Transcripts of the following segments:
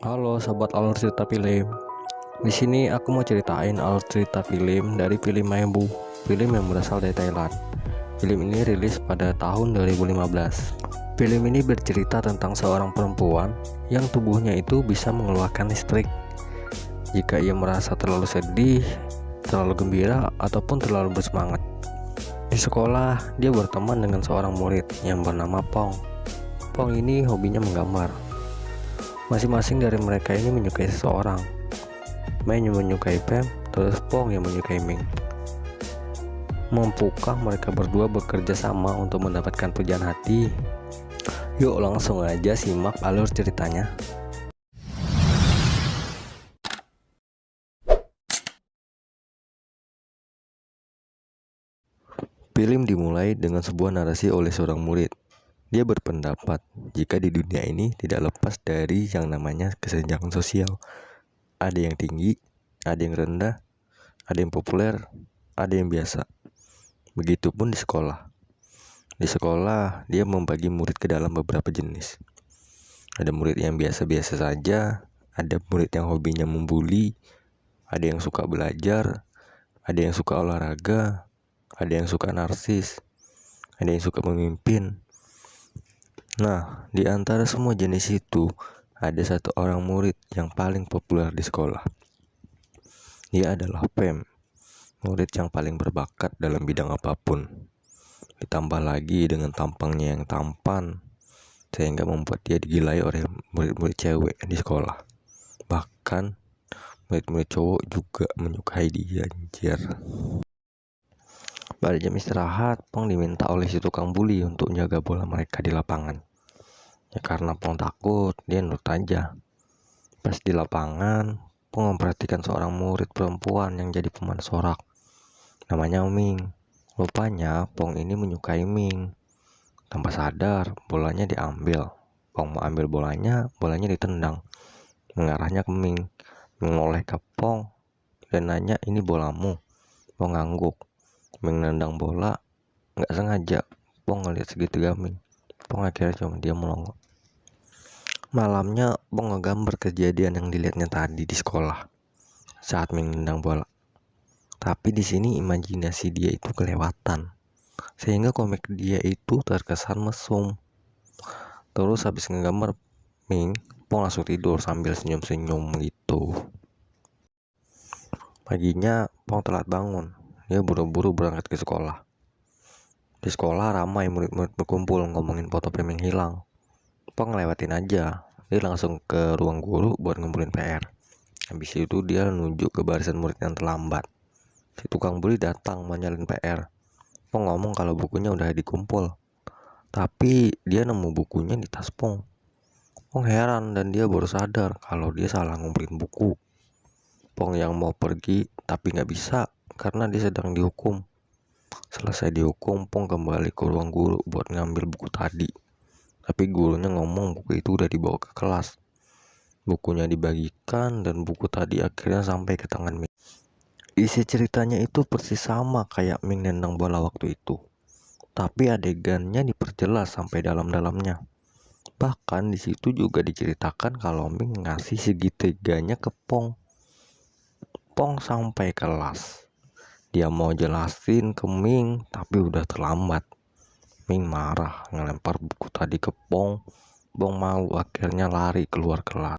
Halo sobat alur cerita film. Di sini aku mau ceritain alur cerita film dari film Maebu, film yang berasal dari Thailand. Film ini rilis pada tahun 2015. Film ini bercerita tentang seorang perempuan yang tubuhnya itu bisa mengeluarkan listrik jika ia merasa terlalu sedih, terlalu gembira, ataupun terlalu bersemangat. Di sekolah, dia berteman dengan seorang murid yang bernama Pong. Pong ini hobinya menggambar. Masing-masing dari mereka ini menyukai seseorang. Mei yang menyukai Pem, terus Pong yang menyukai Ming. Mampukah mereka berdua bekerja sama untuk mendapatkan pujian hati? Yuk langsung aja simak alur ceritanya. Film dimulai dengan sebuah narasi oleh seorang murid. Dia berpendapat jika di dunia ini tidak lepas dari yang namanya kesenjangan sosial. Ada yang tinggi, ada yang rendah, ada yang populer, ada yang biasa. Begitupun di sekolah. Di sekolah, dia membagi murid ke dalam beberapa jenis. Ada murid yang biasa-biasa saja, ada murid yang hobinya membuli, ada yang suka belajar, ada yang suka olahraga, ada yang suka narsis, ada yang suka memimpin. Nah, di antara semua jenis itu, ada satu orang murid yang paling populer di sekolah. Dia adalah Pem, murid yang paling berbakat dalam bidang apapun. Ditambah lagi dengan tampangnya yang tampan, sehingga membuat dia digilai oleh murid-murid cewek di sekolah. Bahkan murid-murid cowok juga menyukai dia, anjir. Pada jam istirahat, Pong diminta oleh si tukang buli untuk menjaga bola mereka di lapangan. Ya karena Pong takut, dia nurut aja. Pas di lapangan, Pong memperhatikan seorang murid perempuan yang jadi pemain sorak. Namanya Ming. Rupanya Pong ini menyukai Ming. Tanpa sadar, bolanya diambil. Pong mau ambil bolanya, bolanya ditendang. Mengarahnya ke Ming. Menoleh ke Pong dan nanya, ini bolamu. Pong ngangguk. Ming nendang bola, nggak sengaja. Pong ngeliat segitiga Ming. Pong akhirnya cuma dia melongo. Malamnya Pong ngegambar kejadian yang dilihatnya tadi di sekolah saat Ming nendang bola. Tapi di sini imajinasi dia itu kelewatan, sehingga komik dia itu terkesan mesum. Terus habis ngegambar Ming, Pong langsung tidur sambil senyum-senyum gitu. Paginya Pong telat bangun. Dia buru-buru berangkat ke sekolah. Di sekolah ramai murid-murid berkumpul ngomongin foto Pem yang hilang. Pong ngelewatin aja. Dia langsung ke ruang guru buat ngumpulin PR. Habis itu dia nunjuk ke barisan murid yang terlambat. Si tukang buli datang menyalin PR. Pong ngomong kalau bukunya udah dikumpul. Tapi dia nemu bukunya di tas Pong. Pong heran dan dia baru sadar kalau dia salah ngumpulin buku. Pong yang mau pergi tapi nggak bisa karena dia sedang dihukum. Selesai dihukum, Pong kembali ke ruang guru buat ngambil buku tadi. Tapi gurunya ngomong buku itu udah dibawa ke kelas. Bukunya dibagikan dan buku tadi akhirnya sampai ke tangan Ming. Isi ceritanya itu persis sama kayak Ming nendang bola waktu itu. Tapi adegannya diperjelas sampai dalam-dalamnya. Bahkan di situ juga diceritakan kalau Ming ngasih segitiganya ke Pong. Pong sampai kelas. Dia mau jelasin ke Ming, tapi udah terlambat. Ming marah, ngelempar buku tadi ke Pong. Pong malu, akhirnya lari keluar kelas.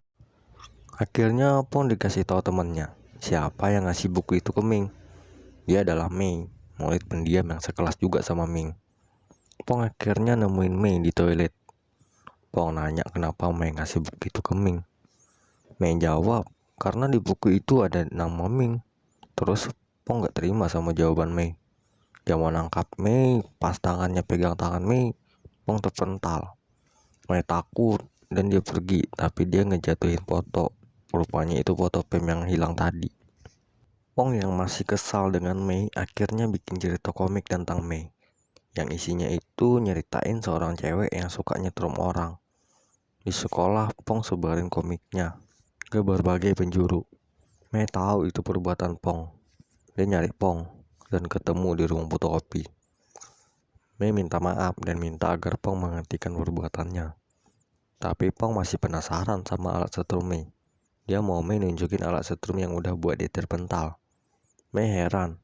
Akhirnya Pong dikasih tahu temannya, siapa yang ngasih buku itu ke Ming. Dia adalah Mei, murid pendiam yang sekelas juga sama Ming. Pong akhirnya nemuin Mei di toilet. Pong nanya kenapa Mei ngasih buku itu ke Ming. Mei jawab, karena di buku itu ada nama Ming. Terus Pong gak terima sama jawaban Mei. Dia mau nangkap Mei, pas tangannya pegang tangan Mei, Pong terpental. Mei takut dan dia pergi, tapi dia ngejatuhin foto. Rupanya itu foto Pem yang hilang tadi. Pong yang masih kesal dengan Mei akhirnya bikin cerita komik tentang Mei. Yang isinya itu nyeritain seorang cewek yang suka nyetrum orang. Di sekolah Pong sebarin komiknya ke berbagai penjuru. Mei tahu itu perbuatan Pong. Dia nyari Pong dan ketemu di ruang fotokopi. Mei minta maaf dan minta agar Pong menghentikan perbuatannya. Tapi Pong masih penasaran sama alat setrum Mei. Dia mau Mei nunjukin alat setrum yang udah buat dia terpental. Mei heran.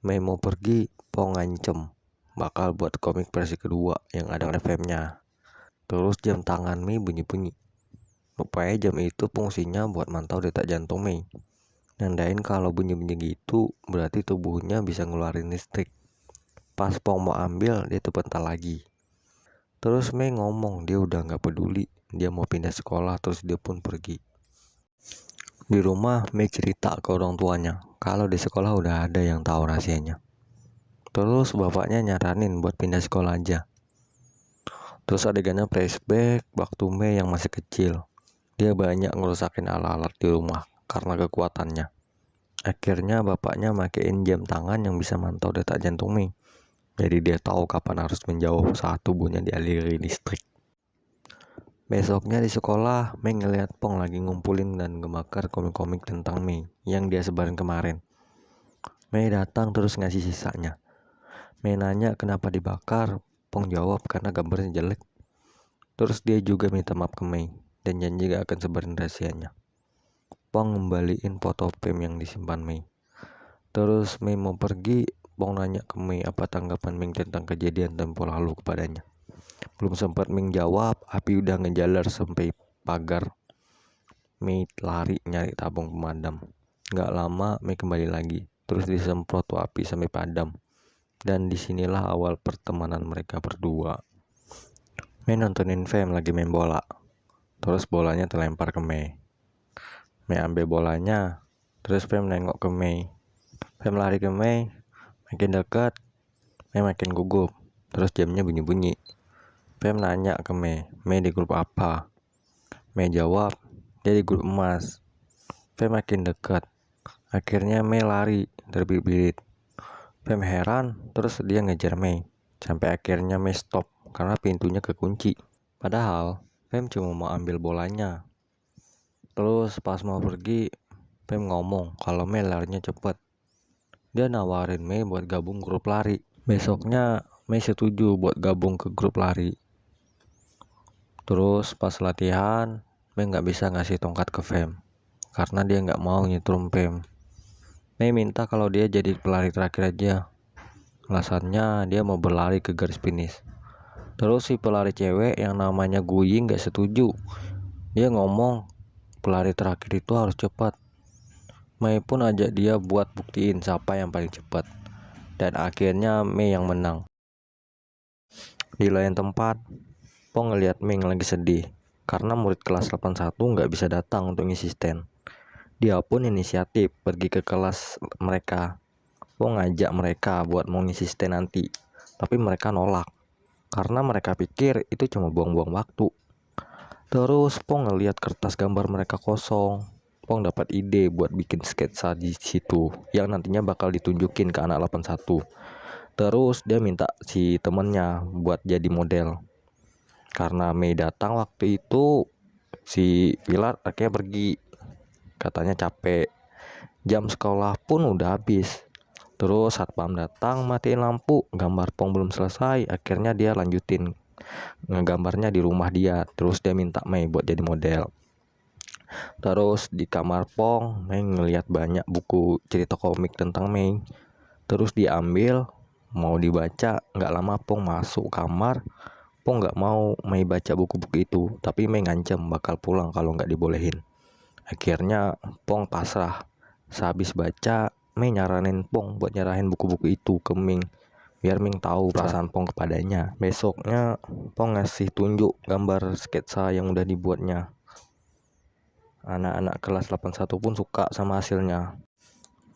Mei mau pergi, Pong ngancem bakal buat komik versi kedua yang ada FM-nya. Terus jam tangan Mei bunyi-bunyi. Rupanya jam itu fungsinya buat mantau detak jantung Mei. Nandain kalau bunyi-bunyi gitu berarti tubuhnya bisa ngeluarin listrik. Pas Pong mau ambil, dia terpental lagi. Terus Mei ngomong dia udah gak peduli, dia mau pindah sekolah, terus dia pun pergi. Di rumah Mei cerita ke orang tuanya kalau di sekolah udah ada yang tahu rahasianya. Terus bapaknya nyaranin buat pindah sekolah aja. Terus adegannya flashback waktu Mei yang masih kecil. Dia banyak ngerusakin alat-alat di rumah karena kekuatannya. Akhirnya bapaknya makein jam tangan yang bisa mantau detak jantung Mei. Jadi dia tahu kapan harus menjauh saat tubuhnya dialiri listrik. Besoknya di sekolah, Mei ngeliat Pong lagi ngumpulin dan ngebakar komik-komik tentang Mei yang dia sebarin kemarin. Mei datang terus ngasih sisanya. Mei nanya kenapa dibakar, Pong jawab karena gambarnya jelek. Terus dia juga minta maaf ke Mei dan janji gak akan sebarin rahasianya. Pong ngembaliin foto film yang disimpan Mei. Terus Mei mau pergi, Pong nanya ke Mei apa tanggapan Mei tentang kejadian tempo lalu kepadanya. Belum sempat Mei jawab, api udah ngejalar sampai pagar. Mei lari nyari tabung pemadam. Gak lama Mei kembali lagi, terus disemprot tuh api sampai padam. Dan disinilah awal pertemanan mereka berdua. Mei nontonin film lagi main bola. Terus bolanya terlempar ke Mei. Mei ambil bolanya, terus Film nengok ke Mei. Film lari ke Mei, makin dekat, Mei makin gugup. Terus jamnya bunyi-bunyi. Film nanya ke Mei di grup apa? Mei jawab, dia di grup emas. Film makin dekat. Akhirnya Mei lari terbirit-birit. Film heran, terus dia ngejar Mei. Sampai akhirnya Mei stop karena pintunya kekunci. Padahal Film cuma mau ambil bolanya. Terus pas mau pergi, Pem ngomong kalau Mei larinya cepet. Dia nawarin Mei buat gabung grup lari. Besoknya Mei setuju buat gabung ke grup lari. Terus pas latihan, Mei gak bisa ngasih tongkat ke Fem karena dia gak mau nyetrum Pem. Mei minta kalau dia jadi pelari terakhir aja. Alasannya dia mau berlari ke garis finish. Terus si pelari cewek yang namanya Guying gak setuju. Dia ngomong pelari terakhir itu harus cepat. Mei pun ajak dia buat buktiin siapa yang paling cepat. Dan akhirnya Mei yang menang. Di lain tempat, Pong ngeliat Mei lagi sedih karena murid kelas 81 nggak bisa datang untuk ngisi stand. Dia pun inisiatif pergi ke kelas mereka. Pong ngajak mereka buat mau ngisi stand nanti, tapi mereka nolak karena mereka pikir itu cuma buang-buang waktu. Terus Pong ngeliat kertas gambar mereka kosong. Pong dapat ide buat bikin sketsa di situ yang nantinya bakal ditunjukin ke anak 81. Terus dia minta si temennya buat jadi model. Karena Mei datang waktu itu, si Pilar akhirnya pergi. Katanya capek. Jam sekolah pun udah habis. Terus satpam datang matiin lampu, gambar Pong belum selesai. Akhirnya dia lanjutin ngegambarnya di rumah dia. Terus dia minta Mei buat jadi model. Terus di kamar Pong, Mei ngeliat banyak buku cerita komik tentang Mei. Terus diambil, mau dibaca. Gak lama Pong masuk kamar. Pong gak mau Mei baca buku-buku itu, tapi Mei ngancam bakal pulang kalau gak dibolehin. Akhirnya Pong pasrah. Sehabis baca, Mei nyaranin Pong buat nyerahin buku-buku itu ke Ming, biar Ming tahu perasaan Pong kepadanya. Besoknya Pong ngasih tunjuk gambar sketsa yang udah dibuatnya. Anak-anak kelas 81 pun suka sama hasilnya.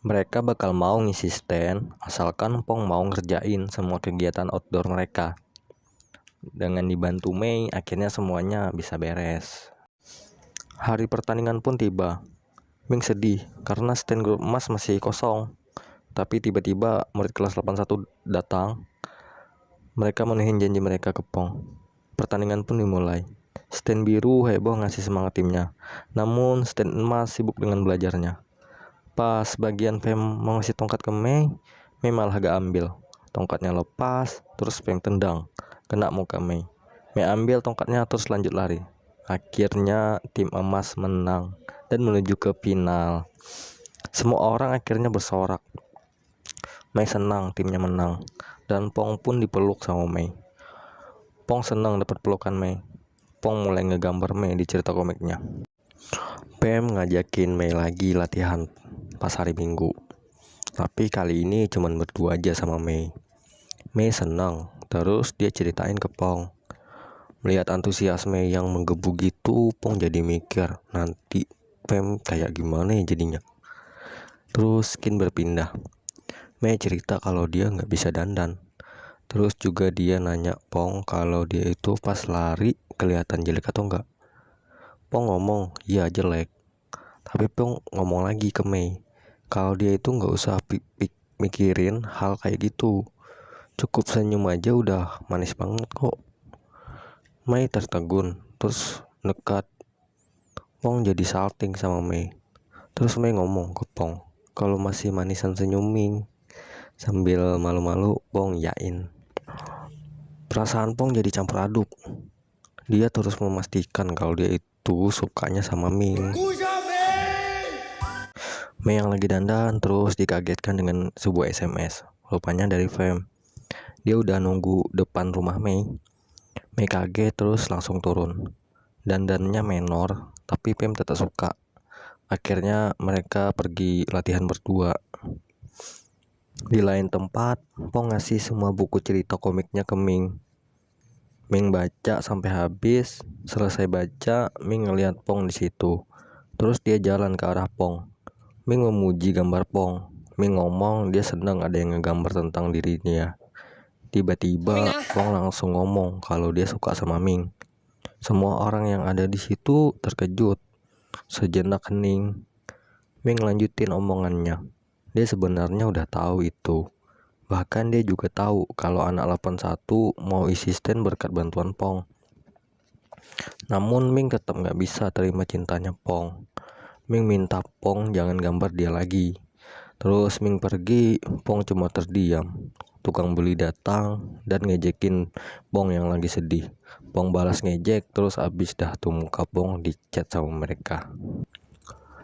Mereka bakal mau ngisi stand asalkan Pong mau ngerjain semua kegiatan outdoor mereka. Dengan dibantu Mei, akhirnya semuanya bisa beres. Hari pertandingan pun tiba. Ming sedih karena stand grup emas masih kosong. Tapi tiba-tiba murid kelas 81 datang. Mereka menuhin janji mereka ke Pong. Pertandingan pun dimulai. Stand biru heboh ngasih semangat timnya. Namun stand emas sibuk dengan belajarnya. Pas bagian Fem mau ngasih tongkat ke Mei malah gak ambil. Tongkatnya lepas, terus Fem tendang, kena muka Mei. Mei ambil tongkatnya terus lanjut lari. Akhirnya tim emas menang dan menuju ke final. Semua orang akhirnya bersorak. Mei senang timnya menang, dan Pong pun dipeluk sama Mei. Pong senang dapat pelukan Mei. Pong mulai ngegambar Mei di cerita komiknya. Pem ngajakin Mei lagi latihan pas hari Minggu. Tapi kali ini cuman berdua aja sama Mei. Mei senang, terus dia ceritain ke Pong. Melihat antusias Mei yang menggebu gitu, Pong jadi mikir, nanti Pem kayak gimana ya jadinya. Terus skin berpindah. Mei cerita kalau dia nggak bisa dandan. Terus juga dia nanya Pong kalau dia itu pas lari kelihatan jelek atau enggak. Pong ngomong, iya jelek. Tapi Pong ngomong lagi ke Mei, kalau dia itu nggak usah mikirin hal kayak gitu. Cukup senyum aja udah manis banget kok. Mei tertegun, terus dekat. Pong jadi salting sama Mei. Terus Mei ngomong ke Pong, kalau masih manisan senyuming. Sambil malu-malu Pong yain. Perasaan Pong jadi campur aduk. Dia terus memastikan kalau dia itu sukanya sama Ming. Mei yang lagi dandan terus dikagetkan dengan sebuah SMS. Rupanya dari Fem. Dia udah nunggu depan rumah Mei. Mei kaget terus langsung turun. Dandannya menor, tapi Pem tetap suka. Akhirnya mereka pergi latihan berdua. Di lain tempat, Pong ngasih semua buku cerita komiknya ke Ming. Ming baca sampai habis. Selesai baca, Ming ngeliat Pong di situ. Terus dia jalan ke arah Pong. Ming memuji gambar Pong. Ming ngomong dia senang ada yang ngegambar tentang dirinya. Tiba-tiba Pong langsung ngomong kalau dia suka sama Ming. Semua orang yang ada di situ terkejut. Sejenak hening. Ming lanjutin omongannya. Dia sebenarnya udah tahu itu. Bahkan dia juga tahu kalau anak 81 mau isi stand berkat bantuan Pong. Namun Ming tetap nggak bisa terima cintanya Pong. Ming minta Pong jangan gambar dia lagi. Terus Ming pergi, Pong cuma terdiam. Tukang beli datang dan ngejekin Pong yang lagi sedih. Pong balas ngejek, terus abis dah tuh muka Pong dicat sama mereka.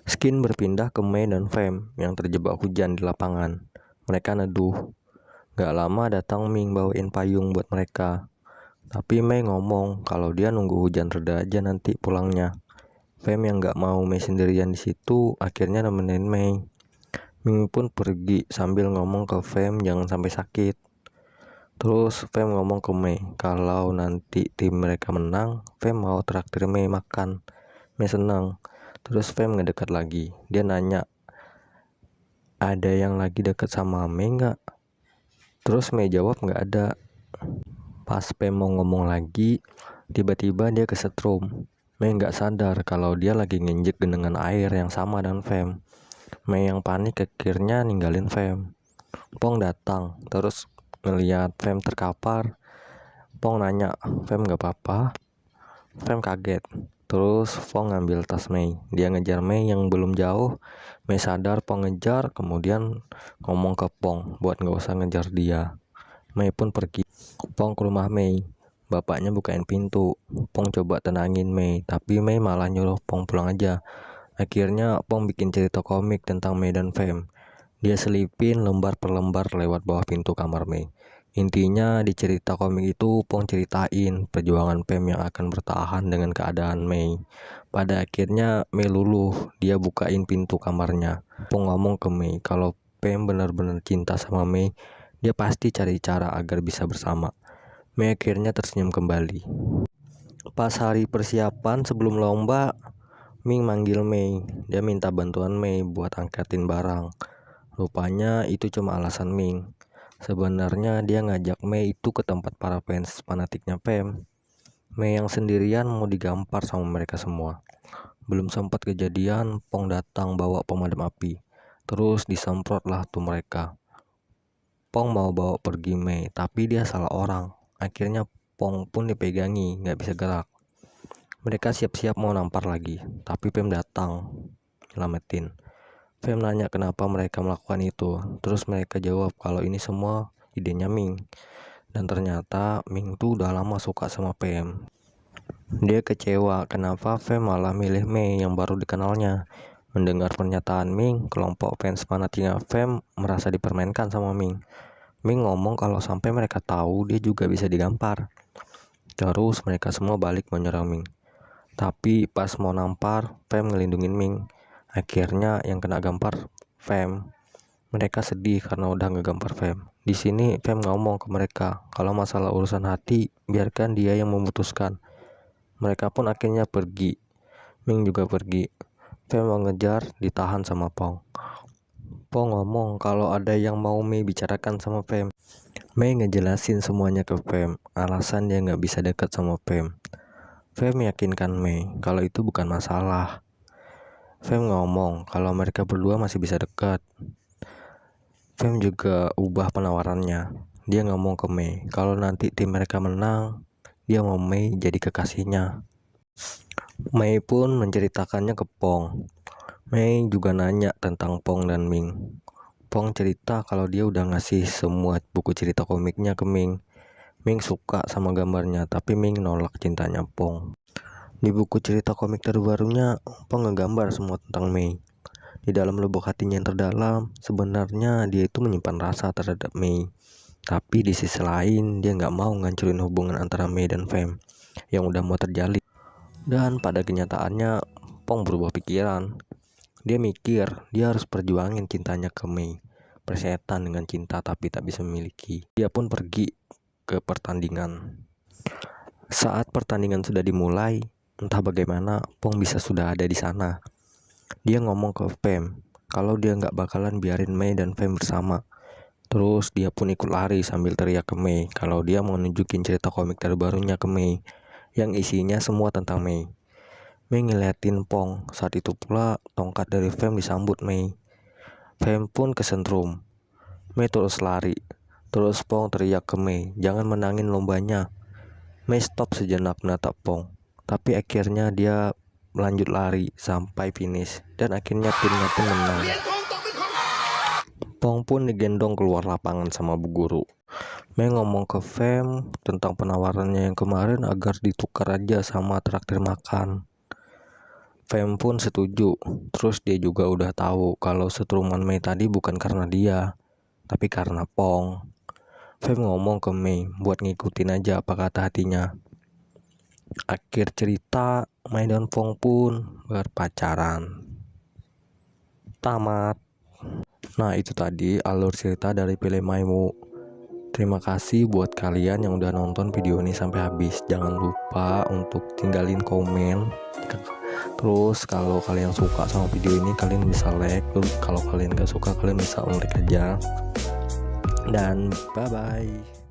Skin berpindah ke Mei dan Fem yang terjebak hujan di lapangan. Mereka neduh. Gak lama datang Ming bawain payung buat mereka. Tapi Mei ngomong kalau dia nunggu hujan reda aja nanti pulangnya. Fem yang gak mau Mei sendirian di situ akhirnya nemenin Mei. Ming pun pergi sambil ngomong ke Fem jangan sampai sakit. Terus Fem ngomong ke Mei kalau nanti tim mereka menang, Fem mau traktir Mei makan. Mei senang. Terus Fem ngedekat lagi. Dia nanya, ada yang lagi deket sama Mei nggak? Terus Mei jawab nggak ada. Pas Fem mau ngomong lagi, tiba-tiba dia kesetrum. Mei nggak sadar kalau dia lagi nginjek genangan air yang sama dengan Fem. Mei yang panik akhirnya ninggalin Fem. Pong datang, terus ngeliat Fem terkapar. Pong nanya, Fem gak apa-apa? Fem kaget. Terus Pong ngambil tas Mei. Dia ngejar Mei yang belum jauh. Mei sadar Pong ngejar, kemudian ngomong ke Pong buat gak usah ngejar dia. Mei pun pergi. Pong ke rumah Mei. Bapaknya bukain pintu. Pong coba tenangin Mei, tapi Mei malah nyuruh Pong pulang aja. Akhirnya Pong bikin cerita komik tentang Mei dan Fem. Dia selipin lembar per lembar lewat bawah pintu kamar Mei. Intinya di cerita komik itu Pong ceritain perjuangan Pem yang akan bertahan dengan keadaan Mei. Pada akhirnya Mei luluh, dia bukain pintu kamarnya. Pong ngomong ke Mei kalau Pem benar-benar cinta sama Mei, dia pasti cari cara agar bisa bersama. Mei akhirnya tersenyum kembali. Pas hari persiapan sebelum lomba, Ming manggil Mei. Dia minta bantuan Mei buat angkatin barang. Rupanya itu cuma alasan Ming. Sebenarnya dia ngajak Mei itu ke tempat para fans fanatiknya Pem. Mei yang sendirian mau digampar sama mereka semua. Belum sempat kejadian, Pong datang bawa pemadam api. Terus disemprotlah tuh mereka. Pong mau bawa pergi Mei, tapi dia salah orang. Akhirnya Pong pun dipegangi, nggak bisa gerak. Mereka siap-siap mau nampar lagi, tapi Pem datang nyelamatin. Fem nanya kenapa mereka melakukan itu. Terus mereka jawab kalau ini semua idenya Ming. Dan ternyata Ming tuh udah lama suka sama Pem. Dia kecewa kenapa Fem malah milih Mei yang baru dikenalnya. Mendengar pernyataan Ming, kelompok fans fanatiknya Fem merasa dipermainkan sama Ming. Ming ngomong kalau sampai mereka tahu dia juga bisa digampar. Terus mereka semua balik menyerang Ming. Tapi pas mau nampar, Fem ngelindungin Ming. Akhirnya yang kena gampar Fem. Mereka sedih karena udah ngegampar Fem. Di sini Fem ngomong ke mereka kalau masalah urusan hati biarkan dia yang memutuskan. Mereka pun akhirnya pergi. Ming juga pergi. Fem mau ngejar, ditahan sama Pong. Pong ngomong kalau ada yang mau Mei bicarakan sama Fem. Mei ngejelasin semuanya ke Fem, alasan dia nggak bisa dekat sama Fem. Fem meyakinkan Mei kalau itu bukan masalah. Fem ngomong kalau mereka berdua masih bisa dekat. Fem juga ubah penawarannya. Dia ngomong ke Mei kalau nanti tim mereka menang, dia mau Mei jadi kekasihnya. Mei pun menceritakannya ke Pong. Mei juga nanya tentang Pong dan Ming. Pong cerita kalau dia udah ngasih semua buku cerita komiknya ke Ming. Ming suka sama gambarnya, tapi Ming nolak cintanya Pong. Di buku cerita komik terbarunya, Pong ngegambar semua tentang Mei. Di dalam lubuk hatinya yang terdalam, sebenarnya dia itu menyimpan rasa terhadap Mei. Tapi di sisi lain, dia nggak mau ngancurin hubungan antara Mei dan Fem yang udah mau terjalin. Dan pada kenyataannya, Pong berubah pikiran. Dia mikir dia harus perjuangin cintanya ke Mei. Persetan dengan cinta tapi tak bisa memiliki. Dia pun pergi ke pertandingan. Saat pertandingan sudah dimulai, entah bagaimana Pong bisa sudah ada di sana. Dia ngomong ke Fem kalau dia nggak bakalan biarin Mei dan Fem bersama. Terus dia pun ikut lari sambil teriak ke Mei kalau dia mau nunjukin cerita komik terbarunya ke Mei yang isinya semua tentang Mei. Mei ngeliatin Pong. Saat itu pula tongkat dari Fem disambut Mei. Fem pun kesentrum. Mei terus lari. Terus Pong teriak ke Mei, jangan menangin lombanya. Mei stop sejenak menatap Pong. Tapi akhirnya dia lanjut lari sampai finish dan akhirnya timnya pun menang. Pong pun digendong keluar lapangan sama bu guru. Mei ngomong ke Fem tentang penawarannya yang kemarin agar ditukar aja sama traktir makan. Fem pun setuju. Terus dia juga udah tahu kalau setruman Mei tadi bukan karena dia, tapi karena Pong. Fem ngomong ke Mei buat ngikutin aja apa kata hatinya. Akhir cerita, Mei dan Pong pun berpacaran. Tamat. Nah, itu tadi alur cerita dari Pile Maimu. Terima kasih buat kalian yang udah nonton video ini sampai habis. Jangan lupa untuk tinggalin komen. Terus kalau kalian suka sama video ini kalian bisa like. Terus kalau kalian gak suka kalian bisa unlike aja. Dan bye bye.